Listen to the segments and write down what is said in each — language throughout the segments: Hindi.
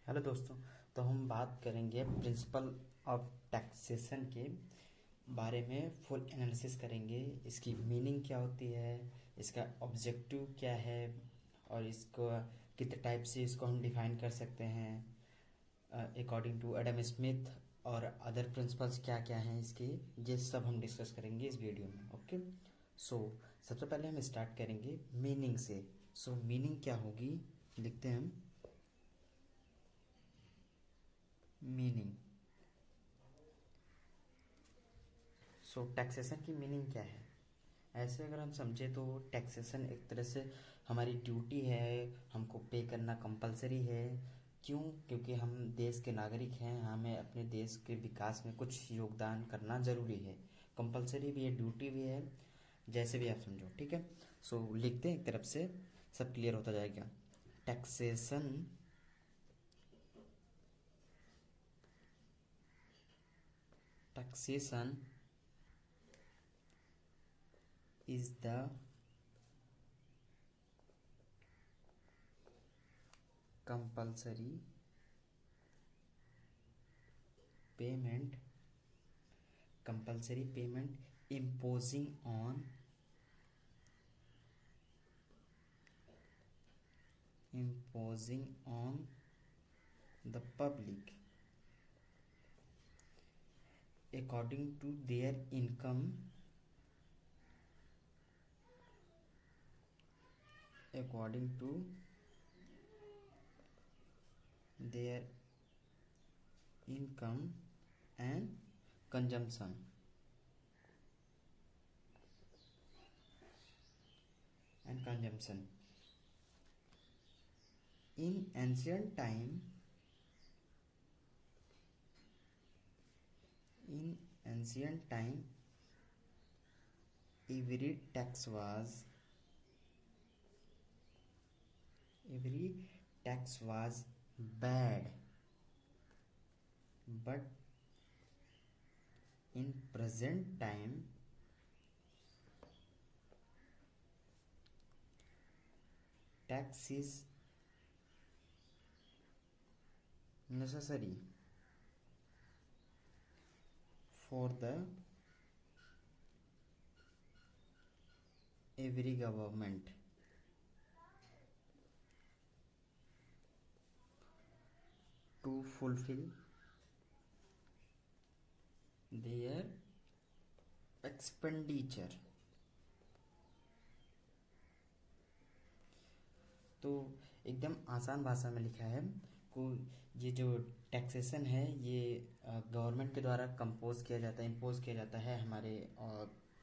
हेलो दोस्तों। तो हम बात करेंगे प्रिंसिपल ऑफ टैक्सेशन के बारे में। फुल एनालिसिस करेंगे, इसकी मीनिंग क्या होती है, इसका ऑब्जेक्टिव क्या है और इसको कितने टाइप से इसको हम डिफाइन कर सकते हैं अकॉर्डिंग टू एडम स्मिथ, और अदर प्रिंसिपल्स क्या क्या हैं इसके, ये सब हम डिस्कस करेंगे इस वीडियो में। ओके। सो सबसे पहले हम स्टार्ट करेंगे मीनिंग से। सो मीनिंग क्या होगी, लिखते हैं हम मीनिंग। सो टैक्सेशन की मीनिंग क्या है? ऐसे अगर हम समझे तो टैक्सेशन एक तरह से हमारी ड्यूटी है, हमको पे करना कंपलसरी है। क्यों? क्योंकि हम देश के नागरिक हैं, हमें अपने देश के विकास में कुछ योगदान करना ज़रूरी है। कंपलसरी भी है, ड्यूटी भी है, जैसे भी आप समझो। ठीक है। सो लिखते हैं एक तरफ से, सब क्लियर होता जाएगा। Taxation taxation is the compulsory payment imposing on the public according to their income, according to their income and consumption. In ancient time, every tax was bad, but in present time tax is necessary for the every government to fulfill their expenditure. तो एकदम आसान भाषा में लिखा है को, ये जो टैक्सेशन है ये गवर्नमेंट के द्वारा कंपोज किया जाता है, इम्पोज किया जाता है हमारे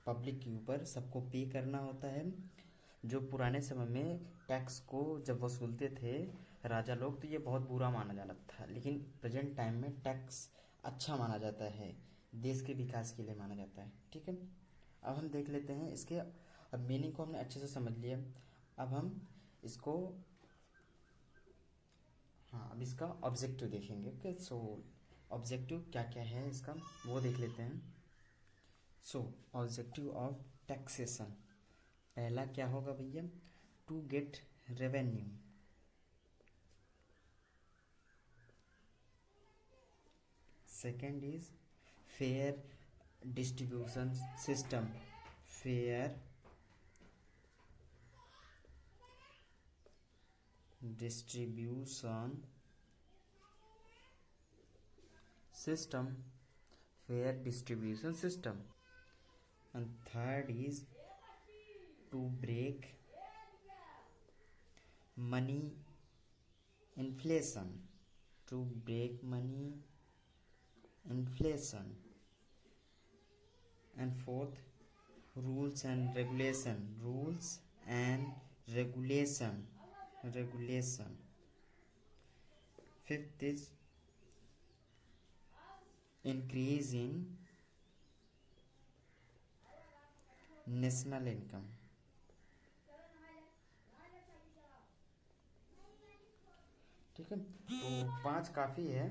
पब्लिक के ऊपर। सबको पे करना होता है। जो पुराने समय में टैक्स को जब वसूलते थे राजा लोग, तो ये बहुत बुरा माना जाता था, लेकिन प्रेजेंट टाइम में टैक्स अच्छा माना जाता है, देश के विकास के लिए माना जाता है। ठीक है। अब हम देख लेते हैं इसके, अब मीनिंग को हमने अच्छे से समझ लिया। अब हम इसको, हाँ, अब इसका ऑब्जेक्टिव देखेंगे। ओके। सो ऑब्जेक्टिव क्या क्या है इसका वो देख लेते हैं। सो ऑब्जेक्टिव ऑफ टैक्सेशन, पहला क्या होगा भैया? To get revenue. Second is fair distribution system, fair distribution system, fair distribution system. And third is to break money inflation, to break money inflation. And fourth, rules and regulation. Fifth is increase in national income. ठीक है। तो 5 काफ़ी है।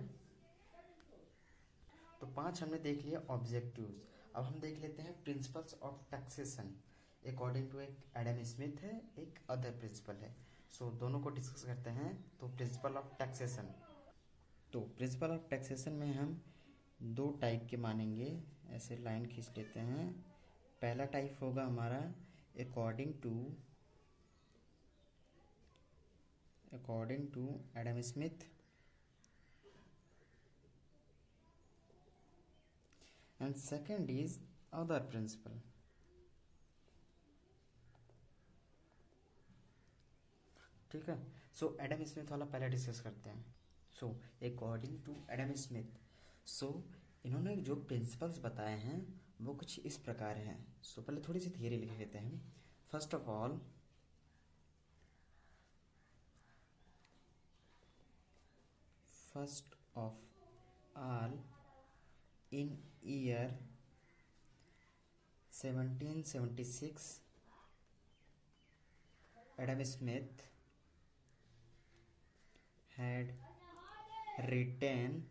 तो 5 हमने देख लिया ऑब्जेक्टिव्स। अब हम देख लेते हैं principles of taxation according to, एक एडम स्मिथ है, एक अदर प्रिंसिपल है। सो दोनों को डिस्कस करते हैं। तो प्रिंसिपल ऑफ टैक्सेशन, तो प्रिंसिपल ऑफ टैक्सेशन में हम दो टाइप के मानेंगे, ऐसे लाइन खींच लेते हैं। पहला टाइप होगा हमारा according to Adam Smith, and second is other principle. ठीक है, सो एडम स्मिथ वाला पहले डिस्कस करते हैं। So according to Adam Smith, so इन्होंने जो प्रिंसिपल्स बताए हैं वो कुछ इस प्रकार हैं। सो पहले थोड़ी सी थियरी लिख लेते हैं। First of all, in year 1776 Adam Smith had written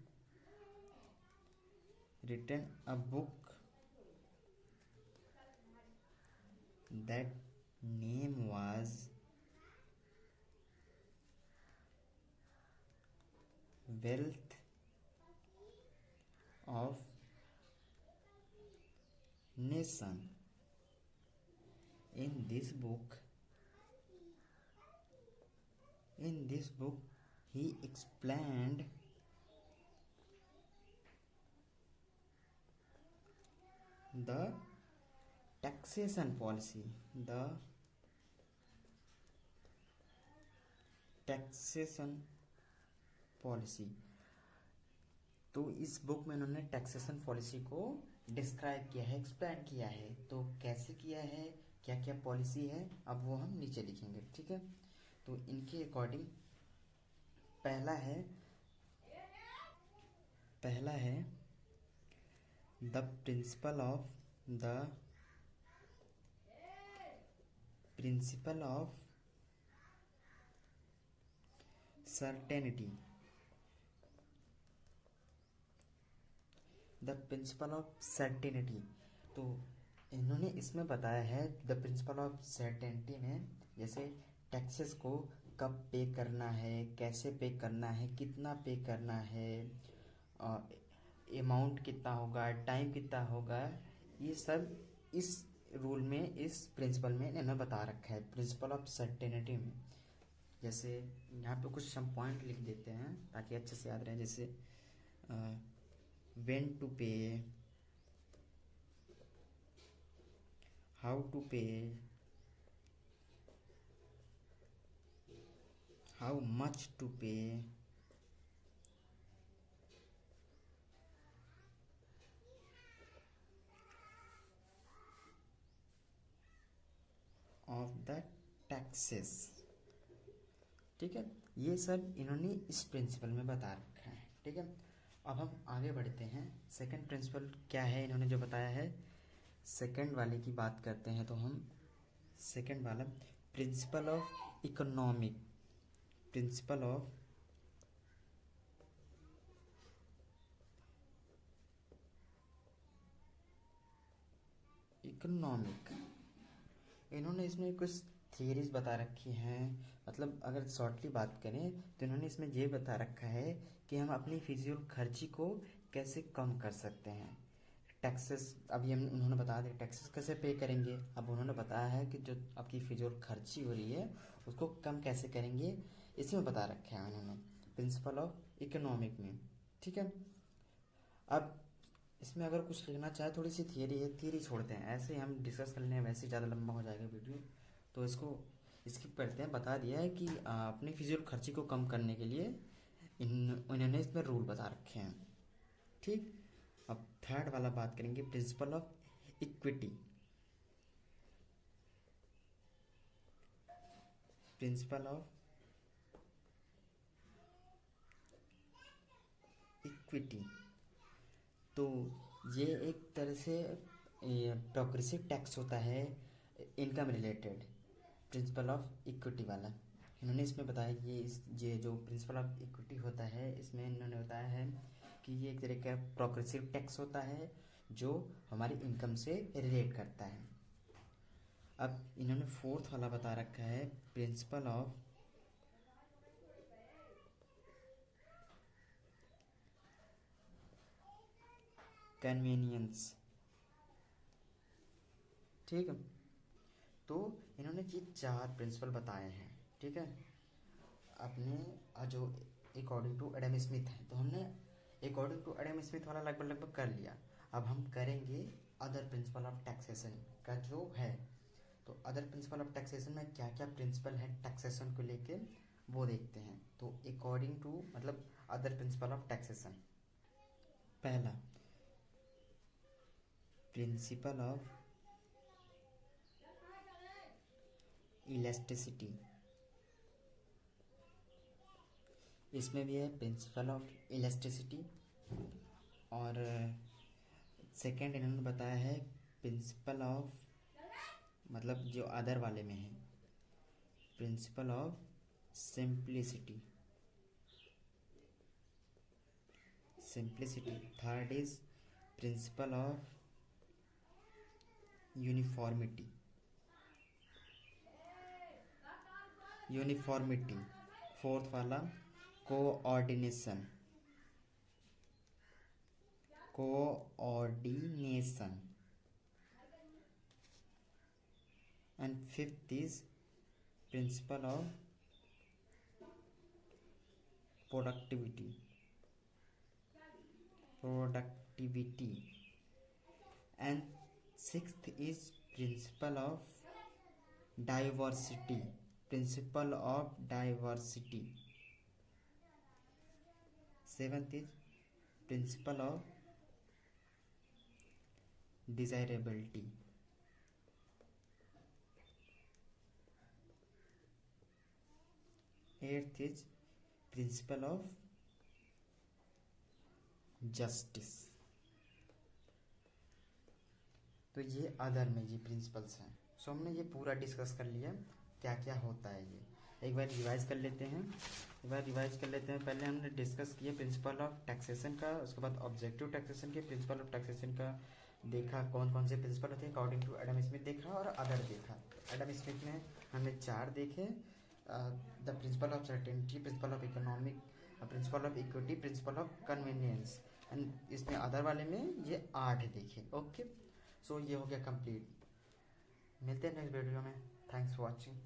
a book that name was Wealth of Nation. In this book he explained the taxation policy, तो इस बुक में उन्होंने टैक्सेशन पॉलिसी को डिस्क्राइब किया है, एक्सप्लेन किया है। तो कैसे किया है, क्या क्या पॉलिसी है, अब वो हम नीचे लिखेंगे। ठीक है, तो इनके अकॉर्डिंग पहला है द प्रिंसिपल ऑफ सर्टेनिटी। तो इन्होंने इसमें बताया है द प्रिंसिपल ऑफ सर्टेनिटी में, जैसे टैक्सेस को कब पे करना है, कैसे पे करना है, कितना पे करना है, अमाउंट कितना होगा, टाइम कितना होगा, ये सब इस रूल में, इस प्रिंसिपल में इन्होंने बता रखा है, प्रिंसिपल ऑफ सर्टेनिटी में। जैसे यहाँ पे कुछ सम पॉइंट लिख देते हैं ताकि अच्छे से याद रहे। जैसे व्हेन टू पे, हाउ टू पे, हाउ मच टू पे, ऑफ द टैक्सेस। ठीक है, ये सब इन्होंने इस प्रिंसिपल में बता रखा है। ठीक है, अब हम आगे बढ़ते हैं। सेकंड प्रिंसिपल क्या है इन्होंने जो बताया है, सेकंड वाले की बात करते हैं। तो हम सेकंड वाला प्रिंसिपल ऑफ इकोनॉमिक, इन्होंने इसमें कुछ थियरीज बता रखी हैं। मतलब अगर शॉर्टली बात करें तो इन्होंने इसमें ये बता रखा है कि हम अपनी फिजूल खर्ची को कैसे कम कर सकते हैं। टैक्सेस, अभी हम उन्होंने बता दिया टैक्सेस कैसे पे करेंगे। अब उन्होंने बताया है कि जो आपकी फिजूल खर्ची हो रही है उसको कम कैसे करेंगे, इसमें बता रखा है उन्होंने प्रिंसिपल ऑफ इकोनॉमिक में। ठीक है, अब इसमें अगर कुछ लिखना चाहे, थोड़ी सी थियरी है, थियरी छोड़ते हैं, ऐसे हम डिस्कस कर लें, वैसे ज़्यादा लंबा हो जाएगा वीडियो, तो इसको स्किप करते हैं। बता दिया है कि अपनी फिजूल खर्ची को कम करने के लिए इन्होंने इसमें रूल बता रखे हैं। ठीक, अब थर्ड वाला बात करेंगे, प्रिंसिपल ऑफ इक्विटी। तो ये एक तरह से प्रोग्रेसिव टैक्स होता है income related, principle of equity वाला। इन्होंने इसमें बताया ये जो प्रिंसिपल ऑफ इक्विटी होता है, इसमें इन्होंने बताया है कि ये एक तरह का प्रोग्रेसिव टैक्स होता है जो हमारी इनकम से रिलेट करता है। अब इन्होंने फोर्थ वाला बता रखा है, प्रिंसिपल ऑफ कन्वीनियंस। ठीक है, तो इन्होंने ये 4 प्रिंसिपल बताए हैं। ठीक है, अपने जो अकॉर्डिंग टू एडम स्मिथ है, तो हमने अकॉर्डिंग टू एडम स्मिथ वाला लगभग कर लिया। अब हम करेंगे अदर प्रिंसिपल ऑफ टैक्सेशन का जो है। तो अदर प्रिंसिपल ऑफ टैक्सेशन में क्या क्या प्रिंसिपल है टैक्सेशन को लेके वो देखते हैं। तो अकॉर्डिंग टू मतलब अदर प्रिंसिपल ऑफ टैक्सेशन, पहला प्रिंसिपल ऑफ इलास्टिसिटी, इसमें भी है प्रिंसिपल ऑफ इलास्टिसिटी। और सेकंड इन्होंने बताया है प्रिंसिपल ऑफ मतलब जो अदर वाले में है principle of simplicity. Third is principle of uniformity. Fourth वाला coordination. And fifth is principle of productivity. And sixth is principle of diversity. Seventh is principle of desirability. Eighth is principle of justice. तो ये अदर में ये प्रिंसिपल्स हैं। सो हमने ये पूरा डिस्कस कर लिया क्या क्या होता है। ये एक बार रिवाइज कर लेते हैं। पहले हमने डिस्कस किया प्रिंसिपल ऑफ टैक्सेशन का, उसके बाद ऑब्जेक्टिव टैक्सेशन के प्रिंसिपल ऑफ टैक्सेशन का देखा कौन कौन से प्रिंसिपल होते हैं अकॉर्डिंग टू एडम स्मिथ देखा, और अदर देखा। एडम स्मिथ में हमने 4 देखे, the principle of certainty, principle of economic, principle of equity, principle of convenience, and इसमें अदर वाले में ये 8 देखे। ओके, सो ये हो गया कंप्लीट। मिलते हैं नेक्स्ट वीडियो में। Thanks for watching.